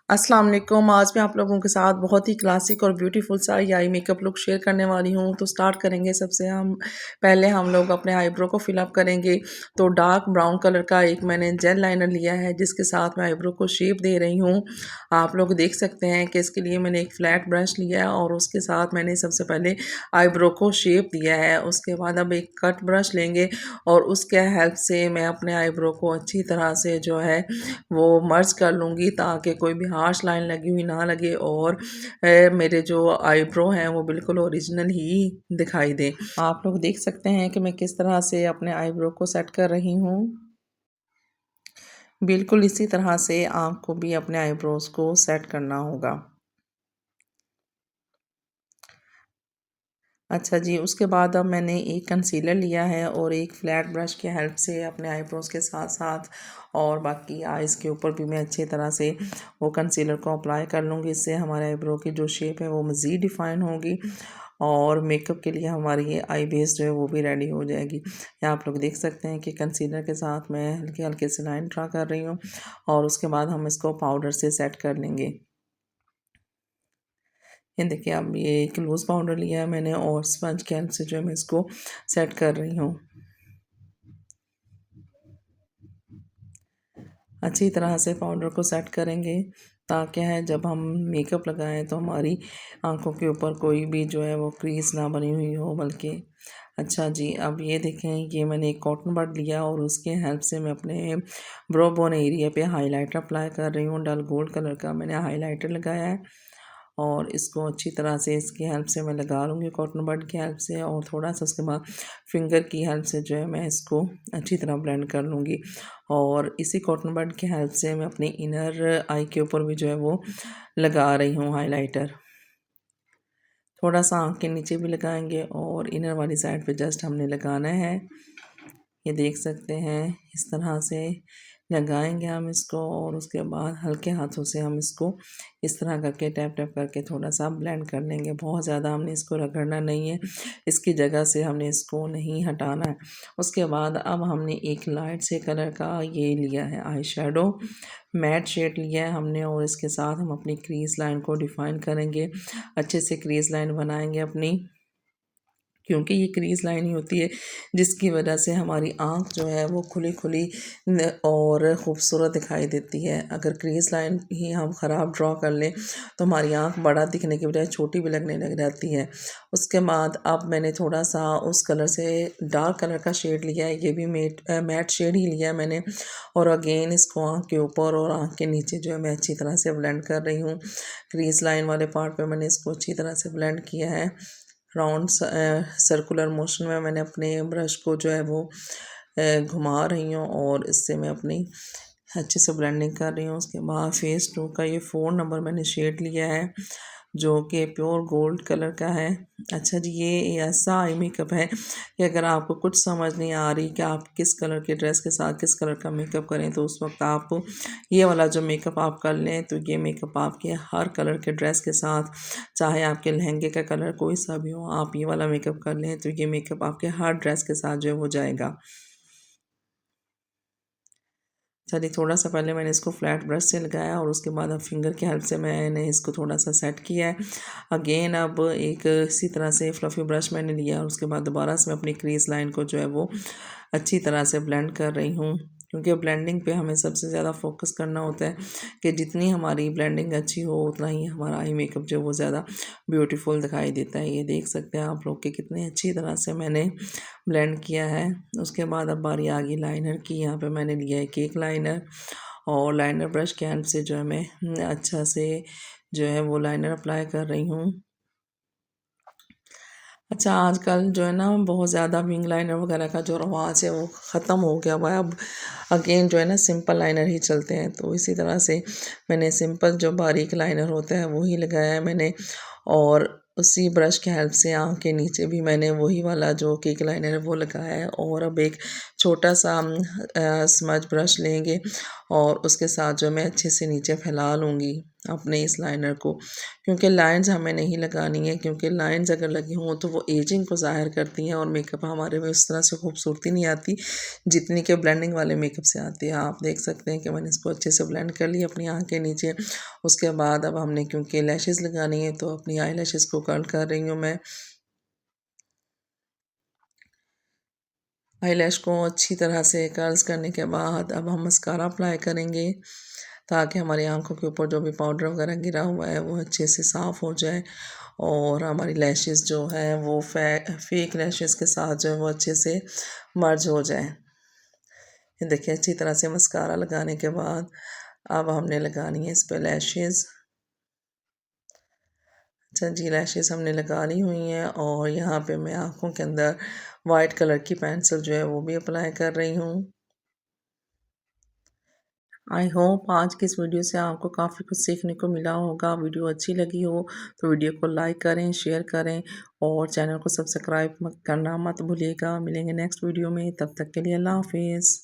अस्सलाम वालेकुम। आज मैं आप लोगों के साथ बहुत ही क्लासिक और ब्यूटीफुल सा ये आई मेकअप लुक शेयर करने वाली हूँ। तो स्टार्ट करेंगे सबसे हम पहले हम लोग अपने आईब्रो को फिल अप करेंगे। तो डार्क ब्राउन कलर का एक मैंने जेल लाइनर लिया है जिसके साथ मैं आईब्रो को शेप दे रही हूँ। आप लोग देख सकते हैं कि इसके लिए मैंने एक फ्लैट ब्रश लिया है और उसके साथ मैंने सबसे पहले आईब्रो को शेप दिया है। उसके बाद अब एक कट ब्रश लेंगे और उसके हेल्प से मैं अपने आईब्रो को अच्छी तरह से जो है वो मर्ज कर लूँगी ताकि कोई भी हार्श लाइन लगी हुई ना लगे और मेरे जो आईब्रो हैं वो बिल्कुल ओरिजिनल ही दिखाई दे। आप लोग देख सकते हैं कि मैं किस तरह से अपने आईब्रो को सेट कर रही हूँ। बिल्कुल इसी तरह से आपको भी अपने आईब्रोज को सेट करना होगा। अच्छा जी, उसके बाद अब मैंने एक कंसीलर लिया है और एक फ्लैट ब्रश की हेल्प से अपने आईब्रोज़ के साथ-साथ और बाकी आइज़ के ऊपर भी मैं अच्छी तरह से वो कंसीलर को अप्लाई कर लूँगी। इससे हमारे आईब्रो की जो शेप है वो मज़ीद डिफ़ाइन होगी और मेकअप के लिए हमारी ये आई बेस जो है वो भी रेडी हो जाएगी। यहाँ आप लोग देख सकते हैं कि कंसीलर के साथ मैं हल्के-हल्के से लाइन ड्रा कर रही हूँ और उसके बाद हम इसको पाउडर से सेट कर लेंगे। ये देखिए अब ये एक लूज़ पाउडर लिया है मैंने और स्पंज की हेल्प से जो है मैं इसको सेट कर रही हूँ। अच्छी तरह से पाउडर को सेट करेंगे ताकि है जब हम मेकअप लगाएं तो हमारी आँखों के ऊपर कोई भी जो है वो क्रीज ना बनी हुई हो बल्कि। अच्छा जी, अब ये देखें ये मैंने एक कॉटन बड लिया और उसके हेल्प से मैं अपने ब्रो बोन एरिया पे हाइलाइटर अप्लाई कर रही हूँ। डल गोल्ड कलर का मैंने हाइलाइटर लगाया है और इसको अच्छी तरह से इसकी हेल्प से मैं लगा लूँगी कॉटन बड की हेल्प से और थोड़ा-सा उसके बाद फिंगर की हेल्प से जो है मैं इसको अच्छी तरह ब्लेंड कर लूँगी। और इसी कॉटन बड की हेल्प से मैं अपनी इनर आई के ऊपर भी जो है वो लगा रही हूँ हाइलाइटर। थोड़ा-सा आँख के नीचे भी लगाएँगे और इनर वाली साइड पे जस्ट हमने लगाना है। ये देख सकते हैं इस तरह से लगाएंगे हम इसको और उसके बाद हल्के हाथों से हम इसको इस तरह करके टैप टैप करके थोड़ा सा ब्लेंड कर लेंगे। बहुत ज़्यादा हमने इसको रगड़ना नहीं है, इसकी जगह से हमने इसको नहीं हटाना है। उसके बाद अब हमने एक लाइट से कलर का ये लिया है आई शेडो, मैट शेड लिया है हमने और इसके साथ हम अपनी क्रीज लाइन को डिफ़ाइन करेंगे। अच्छे से क्रीज लाइन बनाएंगे अपनी, क्योंकि ये क्रीज़ लाइन ही होती है जिसकी वजह से हमारी आँख जो है वो खुली-खुली न और ख़ूबसूरत दिखाई देती है। अगर क्रीज़ लाइन ही हम ख़राब ड्रॉ कर लें तो हमारी आँख बड़ा दिखने की बजाय छोटी भी लगने लग जाती है। उसके बाद अब मैंने थोड़ा-सा उस कलर से डार्क कलर का शेड लिया है, ये भी मैट शेड ही लिया है मैंने और अगेन इसको आँख के ऊपर और आँख के नीचे जो है मैं अच्छी तरह से ब्लेंड कर रही हूँ। क्रीज़ लाइन वाले पार्ट पे मैंने इसको अच्छी तरह से ब्लेंड किया है। राउंड सर्कुलर मोशन में मैंने अपने ब्रश को जो है वो घुमा रही हूँ और इससे मैं अपनी अच्छे से ब्लेंडिंग कर रही हूँ। उसके बाद फेस 2 का ये 4 नंबर मैंने शेड लिया है जो कि प्योर गोल्ड कलर का है। अच्छा जी, ये ऐसा आई मेकअप है कि अगर आपको कुछ समझ नहीं आ रही कि आप किस कलर के ड्रेस के साथ किस कलर का मेकअप करें तो उस वक्त आप ये वाला जो मेकअप आप कर लें तो ये मेकअप आपके हर कलर के ड्रेस के साथ, चाहे आपके लहंगे का कलर कोई सा भी हो, आप ये वाला मेकअप कर लें तो ये मेकअप आपके हर ड्रेस के साथ जो है वो जाएगा। चलिए थोड़ा-सा पहले मैंने इसको फ्लैट ब्रश से लगाया और उसके बाद अब फिंगर की हेल्प से मैंने इसको थोड़ा-सा सेट किया है। अगेन अब एक इसी तरह से फ्लफ़ी ब्रश मैंने लिया और उसके बाद दोबारा से मैं अपनी क्रीज़ लाइन को जो है वो अच्छी तरह से ब्लेंड कर रही हूँ। क्योंकि ब्लेंडिंग पे हमें सबसे ज़्यादा फ़ोकस करना होता है कि जितनी हमारी ब्लेंडिंग अच्छी हो उतना ही हमारा आई मेकअप जो है वो ज़्यादा ब्यूटीफुल दिखाई देता है। ये देख सकते हैं आप लोग कि कितनी अच्छी तरह से मैंने ब्लेंड किया है। उसके बाद अब बारी आ गई लाइनर की। यहाँ पे मैंने लिया है केक लाइनर और लाइनर ब्रश की हेल्प से जो है मैं अच्छा से जो है वो लाइनर अप्लाई कर रही हूँ। अच्छा, आजकल जो है ना बहुत ज़्यादा विंग लाइनर वगैरह का जो रवाज है वो ख़त्म हो गया हुआ है। अब अगेन जो है ना सिंपल लाइनर ही चलते हैं। तो इसी तरह से मैंने सिंपल जो बारीक लाइनर होता है वो ही लगाया है मैंने और उसी ब्रश की हेल्प से आँख के नीचे भी मैंने वही वाला जो केक लाइनर है वो लगाया है। और अब एक छोटा-सा स्मज ब्रश लेंगे और उसके साथ जो मैं अच्छे से नीचे फैला लूँगी अपने इस लाइनर को, क्योंकि लाइंस हमें नहीं लगानी है, क्योंकि लाइंस अगर लगी हों तो वो एजिंग को ज़ाहिर करती हैं और मेकअप हमारे में उस तरह से खूबसूरती नहीं आती जितनी कि ब्लेंडिंग वाले मेकअप से आती है। आप देख सकते हैं कि मैंने इसको अच्छे से ब्लेंड कर लिया अपनी आँख के नीचे। उसके बाद अब हमने क्योंकि लैशेज़ लगानी है तो अपनी आई लैशेज़ को कर्ल कर रही हूँ मैं। आईलैश को अच्छी तरह से कर्ल्स करने के बाद अब हम मस्कारा अप्लाई करेंगे, ताकि हमारी आँखों के ऊपर जो भी पाउडर वगैरह गिरा हुआ है वो अच्छे से साफ़ हो जाए और हमारी लैशेज़ जो है वो फेक लैशेज़ के साथ जो है वो अच्छे से मर्ज हो जाए। ये देखिए अच्छी तरह से मस्कारा लगाने के बाद अब हमने लगानी है इस पे लैशेज़। अच्छा जी, लैशेज़ हमने लगा ली हुई हैं और यहाँ पे मैं आँखों के अंदर वाइट कलर की पेंसिल जो है वो भी अप्लाई कर रही हूँ। आई होप आज की इस वीडियो से आपको काफ़ी कुछ सीखने को मिला होगा। वीडियो अच्छी लगी हो तो वीडियो को लाइक करें, शेयर करें और चैनल को सब्सक्राइब करना मत भूलिएगा। मिलेंगे नेक्स्ट वीडियो में, तब तक के लिए अल्लाह हाफ़िज़।